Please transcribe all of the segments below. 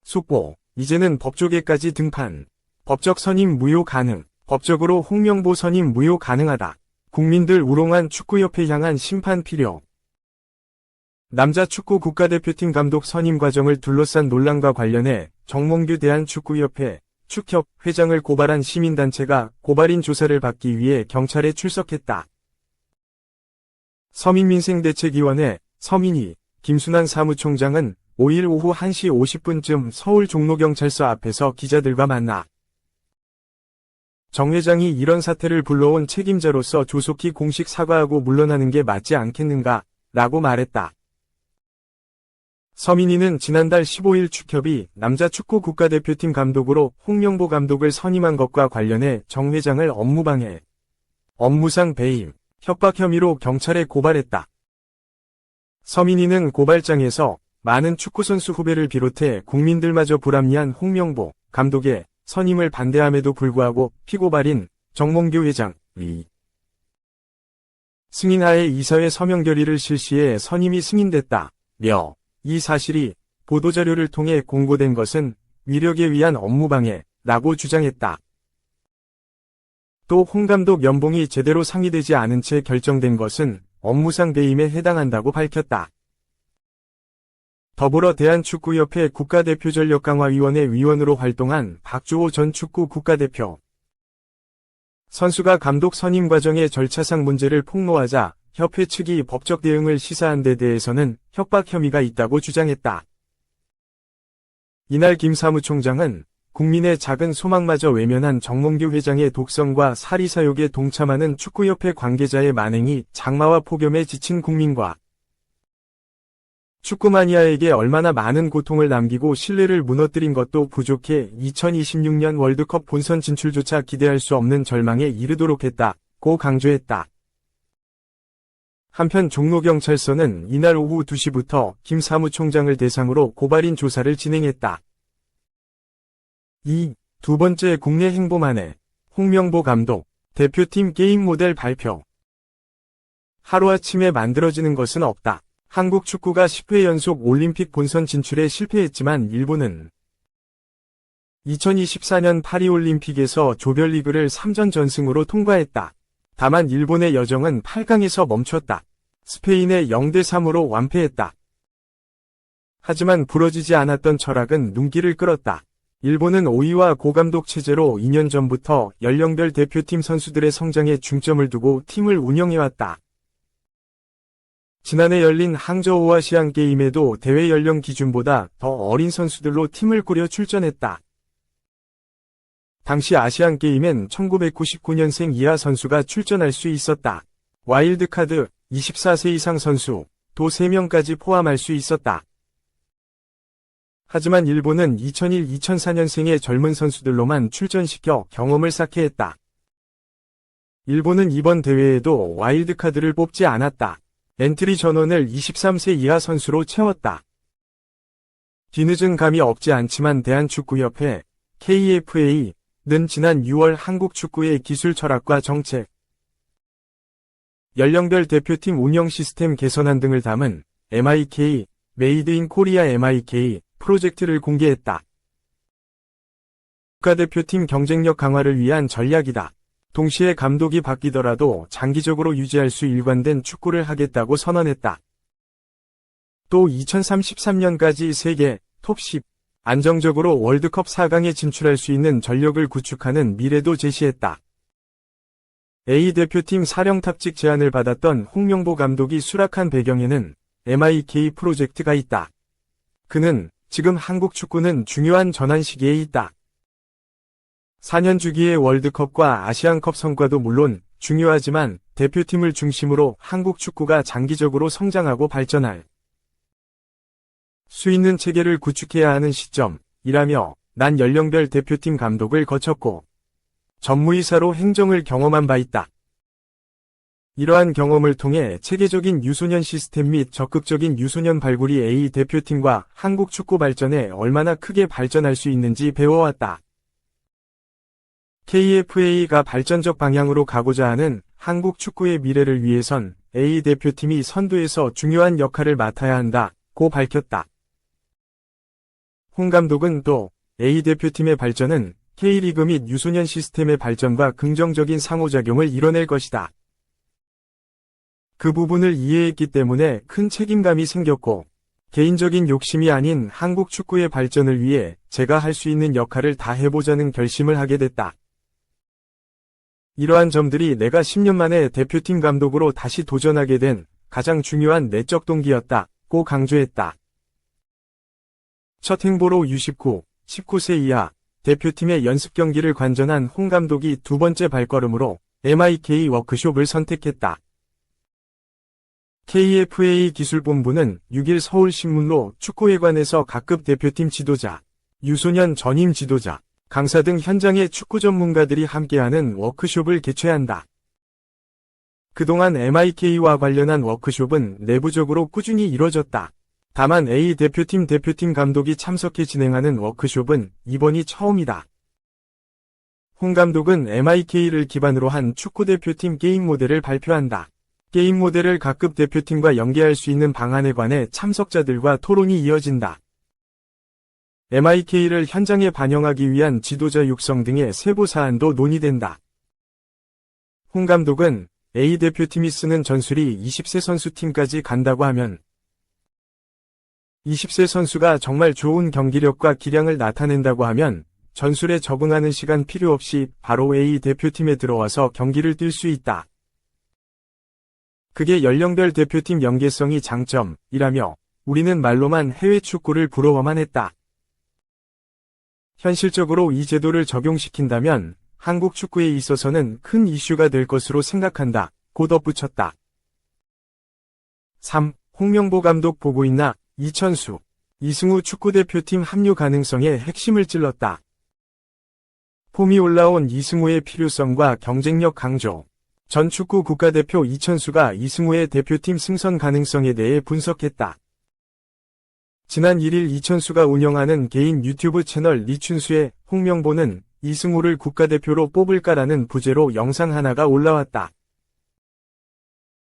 속보, 이제는 법조계까지 등판. 법적 선임 무효 가능. 법적으로 홍명보 선임 무효 가능하다. 국민들 우롱한 축구협회 향한 심판 필요. 남자 축구 국가대표팀 감독 선임 과정을 둘러싼 논란과 관련해 정몽규 대한축구협회 축협 회장을 고발한 시민단체가 고발인 조사를 받기 위해 경찰에 출석했다. 서민민생대책위원회 서민위 김순환 사무총장은 5일 오후 1시 50분쯤 서울 종로경찰서 앞에서 기자들과 만나 정 회장이 이런 사태를 불러온 책임자로서 조속히 공식 사과하고 물러나는 게 맞지 않겠는가 라고 말했다. 서민위는 지난달 15일 축협이 남자 축구 국가대표팀 감독으로 홍명보 감독을 선임한 것과 관련해 정 회장을 업무방해, 업무상 배임, 협박 혐의로 경찰에 고발했다. 서민위는 고발장에서 많은 축구선수 후배를 비롯해 국민들마저 불합리한 홍명보 감독의 선임을 반대함에도 불구하고 피고발인 정몽규 회장이 승인하에 이사회 서명 결의를 실시해 선임이 승인됐다며 이 사실이 보도자료를 통해 공고된 것은 위력에 의한 업무방해라고 주장했다. 또 홍 감독 연봉이 제대로 상의되지 않은 채 결정된 것은 업무상 배임에 해당한다고 밝혔다. 더불어 대한축구협회 국가대표전력강화위원회 위원으로 활동한 박주호 전 축구 국가대표 선수가 감독 선임 과정의 절차상 문제를 폭로하자 협회 측이 법적 대응을 시사한 데 대해서는 협박 혐의가 있다고 주장했다. 이날 김 사무총장은 국민의 작은 소망마저 외면한 정몽규 회장의 독선과 사리사욕에 동참하는 축구협회 관계자의 만행이 장마와 폭염에 지친 국민과 축구마니아에게 얼마나 많은 고통을 남기고 신뢰를 무너뜨린 것도 부족해 2026년 월드컵 본선 진출조차 기대할 수 없는 절망에 이르도록 했다고 강조했다. 한편 종로경찰서는 이날 오후 2시부터 김 사무총장을 대상으로 고발인 조사를 진행했다. 두 번째 국내 행보만에 홍명보 감독 대표팀 게임 모델 발표. 하루아침에 만들어지는 것은 없다. 한국 축구가 10회 연속 올림픽 본선 진출에 실패했지만 일본은 2024년 파리올림픽에서 조별리그를 3전 전승으로 통과했다. 다만 일본의 여정은 8강에서 멈췄다. 스페인에 0대3으로 완패했다. 하지만 부러지지 않았던 철학은 눈길을 끌었다. 일본은 5위와 고감독 체제로 2년 전부터 연령별 대표팀 선수들의 성장에 중점을 두고 팀을 운영해왔다. 지난해 열린 항저우 아시안게임에도 대회 연령 기준보다 더 어린 선수들로 팀을 꾸려 출전했다. 당시 아시안게임엔 1999년생 이하 선수가 출전할 수 있었다. 와일드카드 24세 이상 선수 도 3명까지 포함할 수 있었다. 하지만 일본은 2001-2004년생의 젊은 선수들로만 출전시켜 경험을 쌓게 했다. 일본은 이번 대회에도 와일드카드를 뽑지 않았다. 엔트리 전원을 23세 이하 선수로 채웠다. 뒤늦은 감이 없지 않지만 대한축구협회 KFA는 지난 6월 한국 축구의 기술 철학과 정책, 연령별 대표팀 운영 시스템 개선안 등을 담은 MIK, 메이드 인 코리아 MIK 프로젝트를 공개했다. 국가대표팀 경쟁력 강화를 위한 전략이다. 동시에 감독이 바뀌더라도 장기적으로 유지할 수 일관된 축구를 하겠다고 선언했다. 또 2033년까지 세계 톱10 안정적으로 월드컵 4강에 진출할 수 있는 전력을 구축하는 미래도 제시했다. A대표팀 사령탑직 제안을 받았던 홍명보 감독이 수락한 배경에는 MIK 프로젝트가 있다. 그는 지금 한국 축구는 중요한 전환 시기에 있다. 4년 주기의 월드컵과 아시안컵 성과도 물론 중요하지만 대표팀을 중심으로 한국 축구가 장기적으로 성장하고 발전할 수 있는 체계를 구축해야 하는 시점이라며 난 연령별 대표팀 감독을 거쳤고 전무이사로 행정을 경험한 바 있다. 이러한 경험을 통해 체계적인 유소년 시스템 및 적극적인 유소년 발굴이 A 대표팀과 한국 축구 발전에 얼마나 크게 발전할 수 있는지 배워왔다. KFA가 발전적 방향으로 가고자 하는 한국 축구의 미래를 위해선 A 대표팀이 선두에서 중요한 역할을 맡아야 한다고 밝혔다. 홍 감독은 또 A 대표팀의 발전은 K리그 및 유소년 시스템의 발전과 긍정적인 상호작용을 이뤄낼 것이다. 그 부분을 이해했기 때문에 큰 책임감이 생겼고 개인적인 욕심이 아닌 한국 축구의 발전을 위해 제가 할 수 있는 역할을 다 해보자는 결심을 하게 됐다. 이러한 점들이 내가 10년 만에 대표팀 감독으로 다시 도전하게 된 가장 중요한 내적 동기였다고 강조했다. 첫 행보로 U19, 19세 이하 대표팀의 연습 경기를 관전한 홍 감독이 두 번째 발걸음으로 MIK 워크숍을 선택했다. KFA 기술본부는 6일 서울신문로 축구회관에서 각급 대표팀 지도자, 유소년 전임 지도자, 강사 등 현장의 축구 전문가들이 함께하는 워크숍을 개최한다. 그동안 MIK와 관련한 워크숍은 내부적으로 꾸준히 이뤄졌다. 다만 A 대표팀 감독이 참석해 진행하는 워크숍은 이번이 처음이다. 홍 감독은 MIK를 기반으로 한 축구대표팀 게임 모델을 발표한다. 게임 모델을 각급 대표팀과 연계할 수 있는 방안에 관해 참석자들과 토론이 이어진다. MIK를 현장에 반영하기 위한 지도자 육성 등의 세부 사안도 논의된다. 홍 감독은 A 대표팀이 쓰는 전술이 20세 선수팀까지 간다고 하면 20세 선수가 정말 좋은 경기력과 기량을 나타낸다고 하면 전술에 적응하는 시간 필요 없이 바로 A 대표팀에 들어와서 경기를 뛸 수 있다. 그게 연령별 대표팀 연계성이 장점이라며 우리는 말로만 해외 축구를 부러워만 했다. 현실적으로 이 제도를 적용시킨다면 한국 축구에 있어서는 큰 이슈가 될 것으로 생각한다. 고 덧붙였다. 3. 홍명보 감독 보고 있나? 이천수, 이승우 축구대표팀 합류 가능성에 핵심을 찔렀다. 폼이 올라온 이승우의 필요성과 경쟁력 강조. 전 축구 국가대표 이천수가 이승우의 대표팀 승선 가능성에 대해 분석했다. 지난 1일 이천수가 운영하는 개인 유튜브 채널 리춘수의 홍명보는 이승우를 국가대표로 뽑을까라는 부제로 영상 하나가 올라왔다.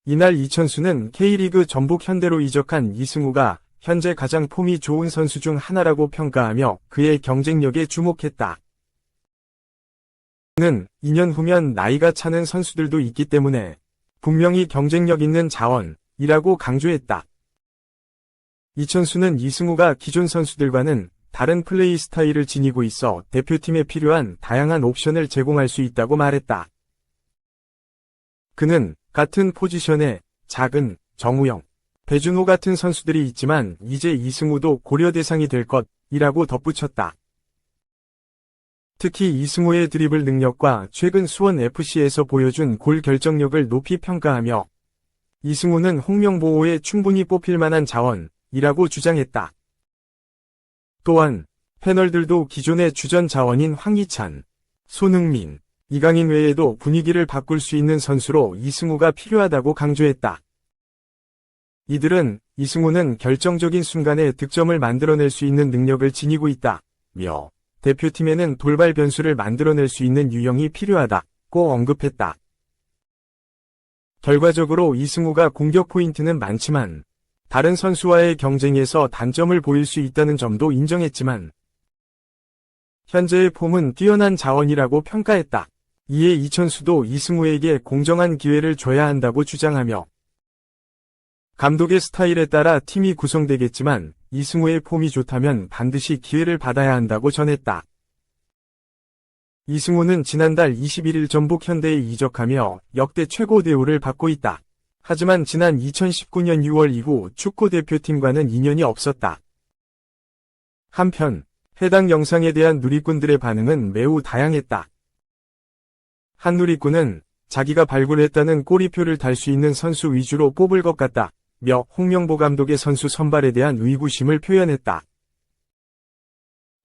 이날 이천수는 K리그 전북 현대로 이적한 이승우가 현재 가장 폼이 좋은 선수 중 하나라고 평가하며 그의 경쟁력에 주목했다. 그는 2년 후면 나이가 차는 선수들도 있기 때문에 분명히 경쟁력 있는 자원이라고 강조했다. 이천수는 이승우가 기존 선수들과는 다른 플레이 스타일을 지니고 있어 대표팀에 필요한 다양한 옵션을 제공할 수 있다고 말했다. 그는 같은 포지션에 작은 정우영, 배준호 같은 선수들이 있지만 이제 이승우도 고려 대상이 될 것이라고 덧붙였다. 특히 이승우의 드리블 능력과 최근 수원FC에서 보여준 골 결정력을 높이 평가하며 이승우는 홍명보호에 충분히 뽑힐 만한 자원이라고 주장했다. 또한 패널들도 기존의 주전 자원인 황희찬, 손흥민, 이강인 외에도 분위기를 바꿀 수 있는 선수로 이승우가 필요하다고 강조했다. 이들은 이승우는 결정적인 순간에 득점을 만들어낼 수 있는 능력을 지니고 있다며 대표팀에는 돌발 변수를 만들어낼 수 있는 유형이 필요하다고 언급했다. 결과적으로 이승우가 공격 포인트는 많지만 다른 선수와의 경쟁에서 단점을 보일 수 있다는 점도 인정했지만 현재의 폼은 뛰어난 자원이라고 평가했다. 이에 이천수도 이승우에게 공정한 기회를 줘야 한다고 주장하며 감독의 스타일에 따라 팀이 구성되겠지만 이승우의 폼이 좋다면 반드시 기회를 받아야 한다고 전했다. 이승우는 지난달 21일 전북 현대에 이적하며 역대 최고 대우를 받고 있다. 하지만 지난 2019년 6월 이후 축구대표팀과는 인연이 없었다. 한편 해당 영상에 대한 누리꾼들의 반응은 매우 다양했다. 한 누리꾼은 자기가 발굴했다는 꼬리표를 달 수 있는 선수 위주로 뽑을 것 같다. 며 홍명보 감독의 선수 선발에 대한 의구심을 표현했다.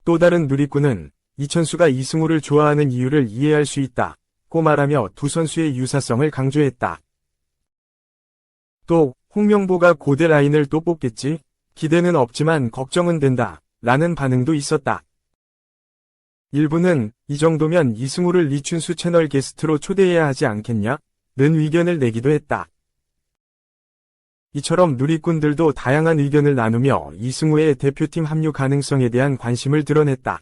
또 다른 누리꾼은 이천수가 이승우를 좋아하는 이유를 이해할 수 있다고 말하며 두 선수의 유사성을 강조했다. 또 홍명보가 고대 라인을 또 뽑겠지? 기대는 없지만 걱정은 된다. 라는 반응도 있었다. 일부는 이 정도면 이승우를 리춘수 채널 게스트로 초대해야 하지 않겠냐? 는 의견을 내기도 했다. 이처럼 누리꾼들도 다양한 의견을 나누며 이승우의 대표팀 합류 가능성에 대한 관심을 드러냈다.